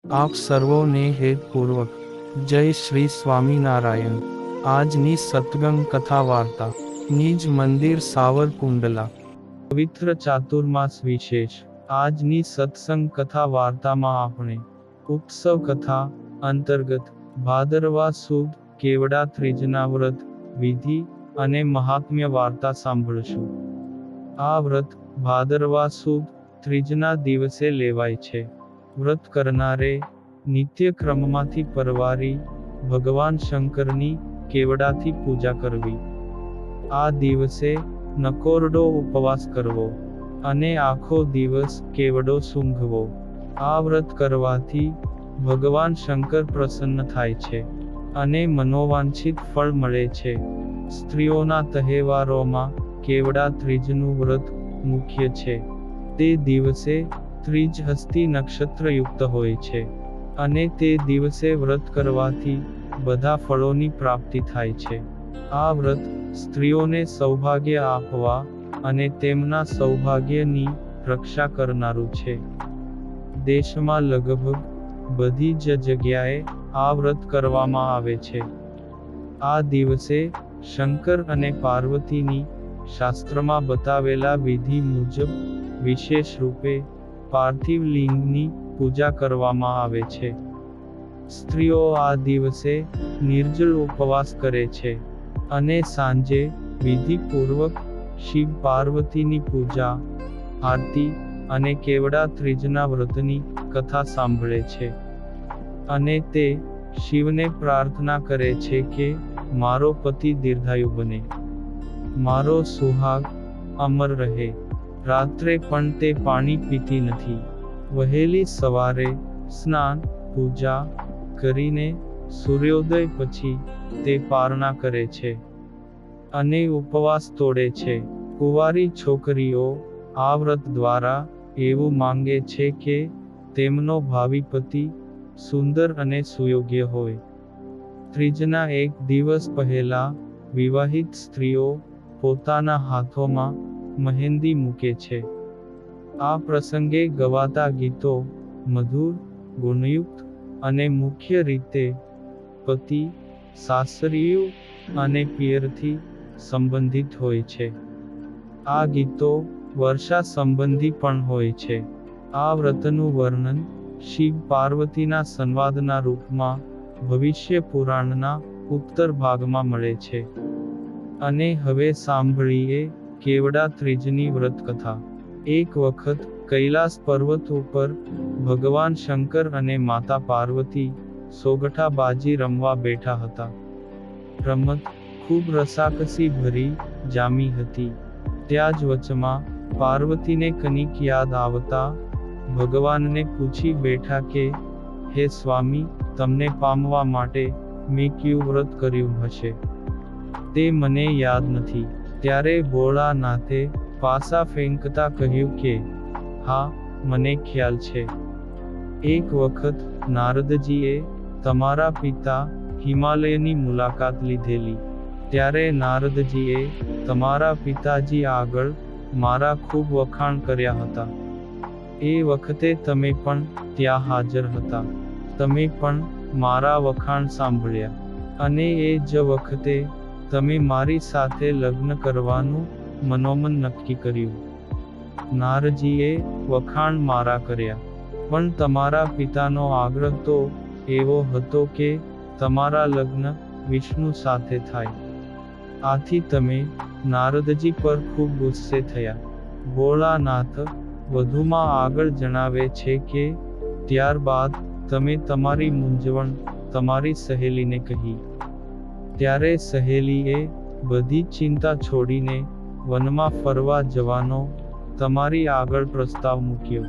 આપ સર્વોને હેતપૂર્વક જય શ્રી સ્વામિનારાયણ। આજની સત્સંગ કથા વાર્તા નિજ મંદિર સાવરકુંડલા પવિત્ર ચાતુર્માસ વિશેષ। આજની સત્સંગ કથા વાર્તામાં આપણે ઉત્સવ કથા અંતર્ગત ભાદરવા સુદ કેવડા ત્રીજના વ્રત વિધિ અને મહાત્મ્ય વાર્તા સાંભળશું। આ વ્રત ભાદરવા સુદ ત્રીજના દિવસે લેવાય છે। વ્રત કરનારે નિત્ય ક્રમમાંથી પરવારી ભગવાન શંકરની કેવડાથી પૂજા કરવી। આ દિવસે નકોરડો ઉપવાસ કરવો અને આખો દિવસ કેવડો સૂંઘવો। આ વ્રત કરવાથી ભગવાન શંકર પ્રસન્ન થાય છે અને મનોવાંછિત ફળ મળે છે। સ્ત્રીઓના તહેવારોમાં કેવડા ત્રીજનું વ્રત મુખ્ય છે। તે દિવસે ત્રીજ હસ્તી નક્ષત્રયુક્ત હોય છે અને તે દિવસે વ્રત કરવાથી બધા ફળોની પ્રાપ્તિ થાય છે। આ વ્રત સ્ત્રીઓને સૌભાગ્ય આપવા અને તેમના સૌભાગ્યની રક્ષા કરનારું છે। દેશમાં લગભગ બધી જ જગ્યાએ આ વ્રત કરવામાં આવે છે। આ દિવસે શંકર અને પાર્વતીની શાસ્ત્રમાં બતાવેલા વિધિ મુજબ વિશેષ રૂપે પાર્થિવ લિંગની પૂજા કરવામાં આવે છે। સ્ત્રીઓ આ દિવસે નિર્જળ ઉપવાસ કરે છે અને સાંજે વિધિપૂર્વક શિવ પાર્વતીની પૂજા આરતી અને કેવડા ત્રીજના વ્રતની કથા સાંભળે છે અને તે શિવને પ્રાર્થના કરે છે કે મારો પતિ દીર્ઘાયુ બને, મારો સુહાગ અમર રહે। રાત્રે પણ તે પાણી પીતી નથી। વહેલી સવારે સ્નાન પૂજા કરીને સૂર્યોદય પછી તે પારણા કરે છે અને ઉપવાસ તોડે છે। કુંવારી છોકરીઓ આ વ્રત દ્વારા એવું માંગે છે કે તેમનો ભાવિ પતિ સુંદર અને સુયોગ્ય હોય। ત્રીજના એક દિવસ પહેલા વિવાહિત સ્ત્રીઓ પોતાના હાથોમાં મહેંદી મૂકે છે। આ પ્રસંગે ગવાતા ગીતો મધુર, ગુણયુક્ત અને મુખ્ય રીતે પતિ, સાસરિયું અને પિયરથી સંબંધિત હોય છે। આ ગીતો વર્ષા સંબંધી પણ હોય છે। આ વ્રતનું વર્ણન શિવ પાર્વતીના સંવાદના રૂપમાં ભવિષ્ય પુરાણના ઉત્તર ભાગમાં મળે છે। અને હવે સાંભળીએ કેવડા ત્રીજની વ્રત કથા। એક વખત કૈલાસ પર્વત ઉપર ભગવાન શંકર અને માતા પાર્વતી સોગઠા બાજી રમવા બેઠા હતા। રમત ખૂબ રસાકસી ભરી જામી હતી। ત્યાં જ વચમાં પાર્વતીને કનિક યાદ આવતા ભગવાનને પૂછી બેઠા કે હે સ્વામી, તમને પામવા માટે મેં કયું વ્રત કર્યું હશે? તે મને યાદ નથી। ત્યારે ભોળાનાથે પાસા ફેંકતા કહ્યું કે હા, મને ખ્યાલ છે। એક વખત નારદજીએ તમારા પિતા હિમાલયની મુલાકાત લીધેલી। ત્યારે નારદજીએ તમારા પિતાજી આગળ મારા ખૂબ વખાણ કર્યા હતા। એ વખતે તમે પણ ત્યાં હાજર હતા। તમે પણ મારા વખાણ સાંભળ્યા અને એ જ વખતે તમે મારી સાથે લગ્ન કરવાનું મનોમન નક્કી કર્યું। નારજીએ વખાણ મારા કર્યા, પણ તમારા પિતાનો આગ્રહ તો એવો હતો કે તમારા લગ્ન વિષ્ણુ સાથે થાય। આથી તમે નારદજી પર ખૂબ ગુસ્સે થયા। ભોળાનાથ વધુમાં આગળ જણાવે છે કે ત્યારબાદ તમે તમારી મૂંઝવણ તમારી સહેલીને કહી। ત્યારે સહેલીએ બધી ચિંતા છોડીને વનમાં ફરવા જવાનો તમારી આગળ પ્રસ્તાવ મૂક્યો,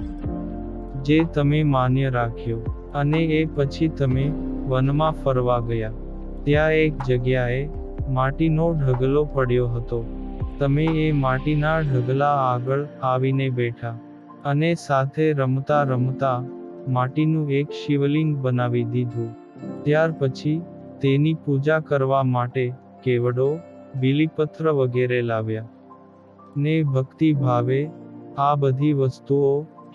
જે તમે માન્ય રાખ્યો અને એ પછી તમે વનમાં ફરવા ગયા। ત્યાં એક જગ્યાએ માટીનો ઢગલો પડ્યો હતો। તમે એ માટીના ઢગલા આગળ આવીને બેઠા અને સાથે રમતા રમતા માટીનું એક શિવલિંગ બનાવી દીધું। ત્યાર પછી તેની પૂજા કરવા માટે કેવડો, બીલીપત્ર વગેરે લાવ્યા ને ભક્તિ ભાવે આ બધી વસ્તુઓ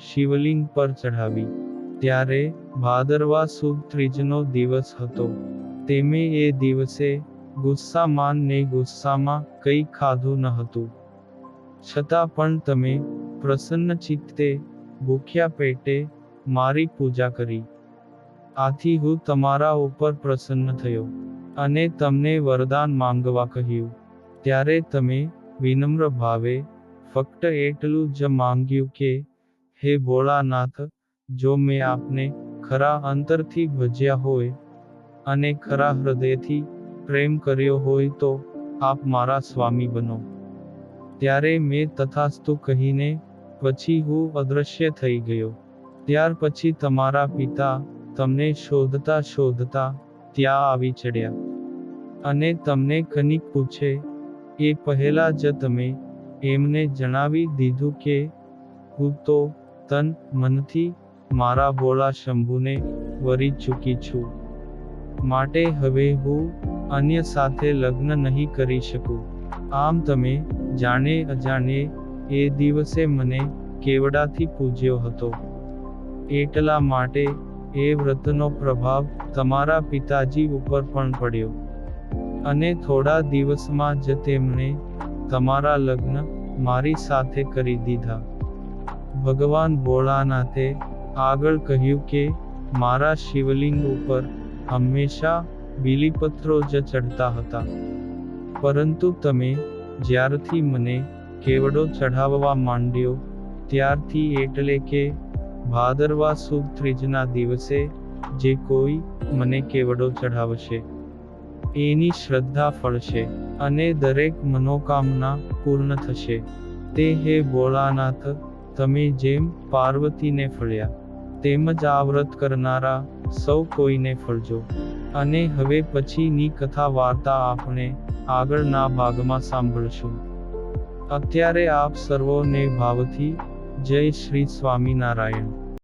શિવલિંગ પર ચઢાવી। ત્યારે ભાદરવા સુદ ત્રીજનો દિવસ હતો. તેમે એ દિવસે ગુસ્સામાં ને ગુસ્સામાં કંઈ ખાધું ન હતું. છતાં પણ તમે પ્રસન્ન ચિત્તે ભૂખ્યા પેટે મારી પૂજા કરી. આથી હું તમારા ઉપર પ્રસન્ન થયો અને તમને વરદાન માંગવા કહ્યું. ત્યારે તમે વિનમ્ર ભાવે ફક્ત એટલું જ માંગ્યું કે, હે ભોળાનાથ, જો મેં આપને ખરા અંતરથી ભજ્યા હોય અને ખરા હૃદયથી પ્રેમ કર્યો હોય તો આપ મારા સ્વામી બનો. ત્યારે મેં તથાસ્તુ કહીને પછી હું અદૃશ્ય થઈ ગયો. ત્યાર પછી તમારા પિતા તમને શોધતા શોધતા ત્યાં આવી ચડ્યા અને તમને કંઈક પૂછે એ પહેલા જ તમે એમને જણાવી દીધું કે હું તો તન મનથી મારા ભોળા શંભુને વરી ચૂકી છું. માટે હવે હું અન્ય સાથે લગ્ન નહીં કરી શકું. આમ તમે જાણે અજાણે એ દિવસે મને કેવડાથી પૂજ્યો હતો. એટલા માટે એ વ્રતનો પ્રભાવ તમારા પિતાજી ઉપર પણ પડ્યો અને થોડા દિવસમાં જ તેમણે તમારા લગ્ન મારી સાથે કરી દીધા. ભગવાન ભોળાનાથે આગળ કહ્યું કે મારા શિવલિંગ ઉપર હંમેશા બીલીપત્રો જ ચડતા હતા. પરંતુ તમે જ્યારથી મને કેવડો ચઢાવવા માંડ્યો ત્યારથી, એટલે કે ભાદરવા સુદ ત્રીજના દિવસે જે કોઈ મને કેવડો ચઢાવશે એની શ્રદ્ધા ફળશે અને દરેક મનોકામના પૂર્ણ થશે. તે હે ભોળાનાથ, તમે જેમ પાર્વતીને ફળ્યા તેમજ આ વ્રત કરનારા સૌ કોઈને ફળજો. અને હવે પછીની કથા વાર્તા આપણે આગળના ભાગમાં સાંભળશું. અત્યારે આપ સર્વોને ભાવથી જય શ્રી સ્વામિનારાયણ.